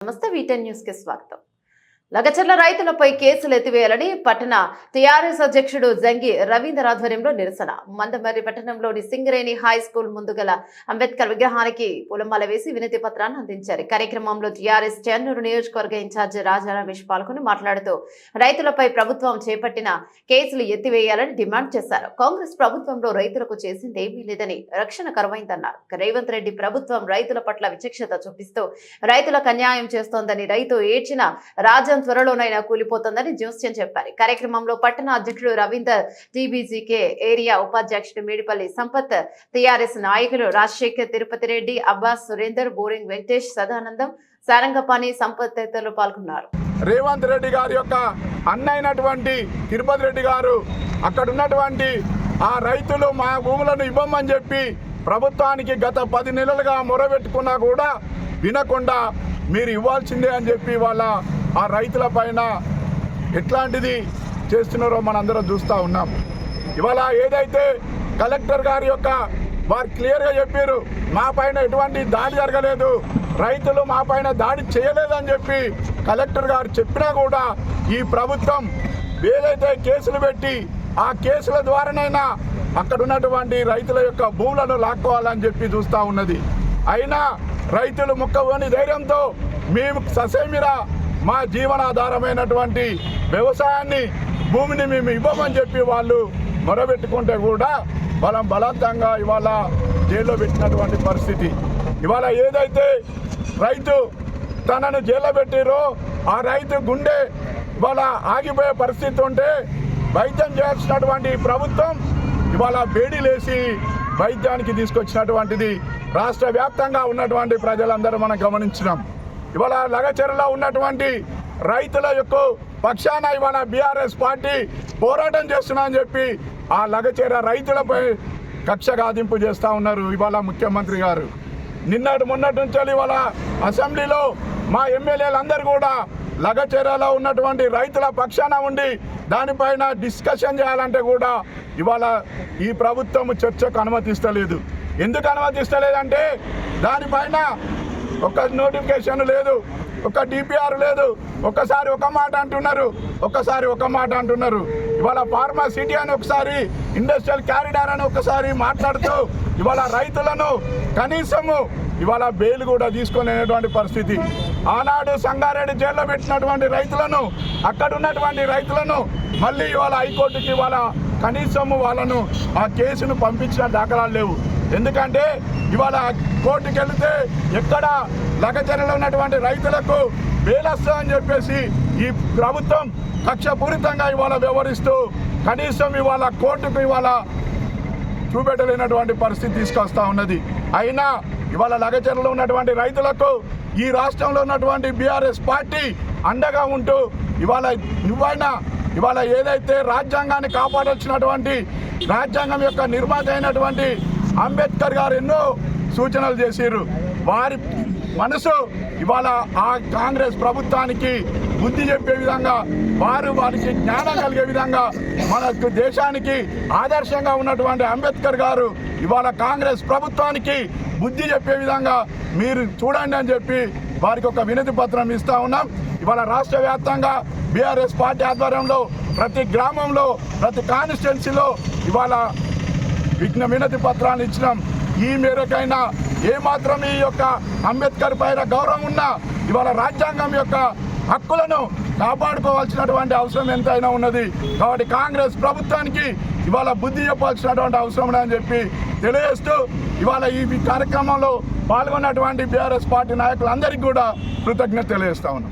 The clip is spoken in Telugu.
నమస్తే వీటెన్ న్యూస్ కి స్వాగతం. లగచర్ల రైతులపై కేసులు ఎత్తివేయాలని పట్టణ టీఆర్ఎస్ అధ్యక్షుడు జంగి రవీందర్ ఆధ్వర్యంలో నిరసన. మందమర్రి పట్టణంలోని సింగరేణి హై స్కూల్ ముందు గల అంబేద్కర్ విగ్రహానికి పూలమాల వేసి వినతి పత్రాన్ని అందించారు. కార్యక్రమంలో టీఆర్ఎస్ చెన్నూరు నియోజకవర్గ ఇన్ఛార్జి రాజా రమేష్ పాల్గొని మాట్లాడుతూ రైతులపై ప్రభుత్వం చేపట్టిన కేసులు ఎత్తివేయాలని డిమాండ్ చేశారు. కాంగ్రెస్ ప్రభుత్వంలో రైతులకు చేసిందేమీ లేదని, రక్షణ కరువైందన్నారు. రేవంత్ రెడ్డి ప్రభుత్వం రైతుల పట్ల విచక్షత చూపిస్తూ రైతులకు అన్యాయం చేస్తోందని, రైతు ఏడ్చిన రాజ్యం త్వరలోనైనా కూలిపోతుందని జోస్యం చెప్పారు. కార్యక్రమంలో పట్టణ అధ్యక్షుడు రవీందర్, టీబీజీకే ఏరియా ఉపాధ్యక్షుడు మేడిపల్లి సంపత్, టీఆర్ఎస్ నాయకులు రాజశేఖర్, తిరుపతి రెడ్డి, అబ్బాస్, సురేందర్, బోరింగ్ వెంకటేష్, సదానందం, సారంగపాణి, సంపత్ తదితరులు పాల్గొన్నారు. రేవంత్ రెడ్డి గారి యొక్క అన్నైనటువంటి తిరుపతి రెడ్డి గారు అక్కడ ఉన్నటువంటి ఆ రైతులు మా భూములను ఇవ్వమని చెప్పి ప్రభుత్వానికి గత 10 నెలలుగా మొరబెట్టుకున్నా కూడా వినకుండా మీరు ఇవ్వాల్సిందే అని చెప్పి వాళ్ళ ఆ రైతుల పైన ఎట్లాంటిది చేస్తున్నారో మనందరం చూస్తూ ఉన్నాం. ఇవాళ ఏదైతే కలెక్టర్ గారి యొక్క వారు క్లియర్గా చెప్పారు, మా పైన ఎటువంటి దాడి జరగలేదు, రైతులు మా పైన దాడి చేయలేదని చెప్పి కలెక్టర్ గారు చెప్పినా కూడా ఈ ప్రభుత్వం ఏదైతే కేసులు పెట్టి ఆ కేసుల ద్వారానైనా అక్కడ ఉన్నటువంటి రైతుల యొక్క భూములను లాక్కోవాలని చెప్పి చూస్తూ ఉన్నది. అయినా రైతులు ముక్కవని ధైర్యంతో మేము ససేమిరా మా జీవనాధారమైనటువంటి వ్యవసాయాన్ని, భూమిని మేము ఇవ్వమని చెప్పి వాళ్ళు మొరబెట్టుకుంటే కూడా బలవంతంగా ఇవాళ జైల్లో పెట్టినటువంటి పరిస్థితి. ఇవాళ ఏదైతే రైతు తనను జైల్లో పెట్టిరో ఆ రైతు గుండె ఇవాళ ఆగిపోయే పరిస్థితి ఉంటే వైద్యం చేయాల్సినటువంటి ప్రభుత్వం ఇవాళ బేడీలేసి వైద్యానికి తీసుకొచ్చినటువంటిది రాష్ట్ర వ్యాప్తంగా ఉన్నటువంటి ప్రజలందరూ మనం గమనించినాం. ఇవాళ లగచెరలో ఉన్నటువంటి రైతుల యొక్క పక్షాన ఇవాళ బీఆర్ఎస్ పార్టీ పోరాటం చేస్తున్నామని చెప్పి ఆ లగచెర రైతులపై కక్షగాదింపు చేస్తూ ఉన్నారు ఇవాళ ముఖ్యమంత్రి గారు. మొన్నటి నుంచి ఇవాళ అసెంబ్లీలో మా ఎమ్మెల్యేలందరూ కూడా లగచెరలో ఉన్నటువంటి రైతుల పక్షాన ఉండి దానిపైన డిస్కషన్ చేయాలంటే కూడా ఇవాళ ఈ ప్రభుత్వం చర్చకు అనుమతిస్తలేదు. ఎందుకు అనుమతిస్తలేదంటే దానిపైన ఒక నోటిఫికేషన్ లేదు, ఒక డిపిఆర్ లేదు. ఒకసారి ఒక మాట అంటున్నారు, ఒకసారి ఒక మాట అంటున్నారు. ఇవాళ ఫార్మా సిటీ అని ఒకసారి, ఇండస్ట్రియల్ క్యారిడార్ అని ఒకసారి మాట్లాడుతూ ఇవాళ రైతులను కనీసము ఇవాళ బెయిల్ కూడా తీసుకునేటువంటి పరిస్థితి. ఆనాడు సంగారెడ్డి జైల్లో పెట్టినటువంటి రైతులను, అక్కడ ఉన్నటువంటి రైతులను మళ్ళీ ఇవాళ హైకోర్టుకి ఇవాళ కనీసము వాళ్ళను ఆ కేసును పంపించిన దాఖలాలు లేవు. ఎందుకంటే ఇవాళ కోర్టుకి వెళితే ఎక్కడ లగచెరలో ఉన్నటువంటి రైతులకు బెయిల్ వస్తుందని చెప్పేసి ఈ ప్రభుత్వం కక్షపూరితంగా ఇవాళ వ్యవహరిస్తూ కనీసం ఇవాళ కోర్టుకు ఇవాళ చూపెట్టలేనటువంటి పరిస్థితి తీసుకొస్తా ఉన్నది. అయినా ఇవాళ లగచెరలో ఉన్నటువంటి రైతులకు ఈ రాష్ట్రంలో ఉన్నటువంటి బీఆర్ఎస్ పార్టీ అండగా ఉంటూ ఇవాళ ఏదైతే రాజ్యాంగాన్ని కాపాడాల్సినటువంటి రాజ్యాంగం యొక్క నిర్మాత అయినటువంటి అంబేద్కర్ గారు ఎన్నో సూచనలు చేశారు. వారి మనసు ఇవాళ ఆ కాంగ్రెస్ ప్రభుత్వానికి బుద్ధి చెప్పే విధంగా, వారికి జ్ఞానం కలిగే విధంగా, మనకు దేశానికి ఆదర్శంగా ఉన్నటువంటి అంబేద్కర్ గారు ఇవాళ కాంగ్రెస్ ప్రభుత్వానికి బుద్ధి చెప్పే విధంగా మీరు చూడండి అని చెప్పి వారికి ఒక వినతి పత్రం ఇస్తూ ఉన్నాం. ఇవాళ రాష్ట్ర వ్యాప్తంగా బీఆర్ఎస్ పార్టీ ఆధ్వర్యంలో ప్రతి గ్రామంలో, ప్రతి కాన్స్టిట్యున్సీలో ఇవాళ వినతి పత్రాన్ని ఇచ్చినాం. ఈ మేరకైనా ఏమాత్రం ఈ యొక్క అంబేద్కర్ పైన గౌరవం ఉన్నా ఇవాళ రాజ్యాంగం యొక్క హక్కులను కాపాడుకోవాల్సినటువంటి అవసరం ఎంతైనా ఉన్నది. కాబట్టి కాంగ్రెస్ ప్రభుత్వానికి ఇవాళ బుద్ధి చెప్పాల్సినటువంటి అవసరం ఉందని చెప్పి తెలియజేస్తూ ఇవాళ ఈ కార్యక్రమంలో పాల్గొన్నటువంటి బీఆర్ఎస్ పార్టీ నాయకులందరికీ కూడా కృతజ్ఞత తెలియజేస్తా ఉన్నాం.